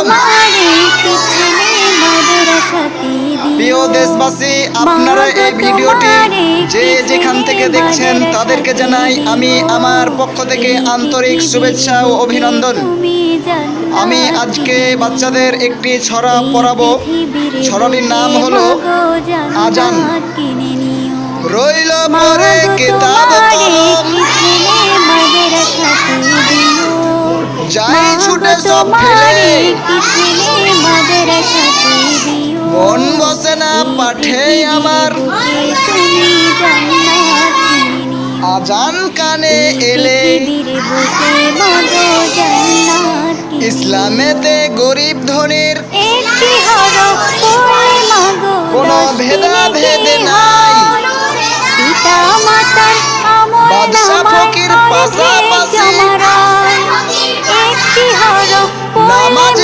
আলাইকুম। প্রিয় দেশবাসী, আপনারা এই ভিডিওটি যে যেখান থেকে দেখছেন তাদেরকে জানাই আমি আমার পক্ষ থেকে আন্তরিক শুভেচ্ছা ও অভিনন্দন। আমি আজকে বাচ্চাদের একটি ছড়া পড়াবো। ছড়াটির নাম হলো আজান। রইল পরে কিতাব কলম, যাই ছুটে সব ফেলে, মন বসে না পাঠে আমার, আজান কানে এলে, ইসলামেতে গরিব ধনীর কোনো ভেদাভেদ নাই, বাদশা ফকির পাশাপাশি, নামাজ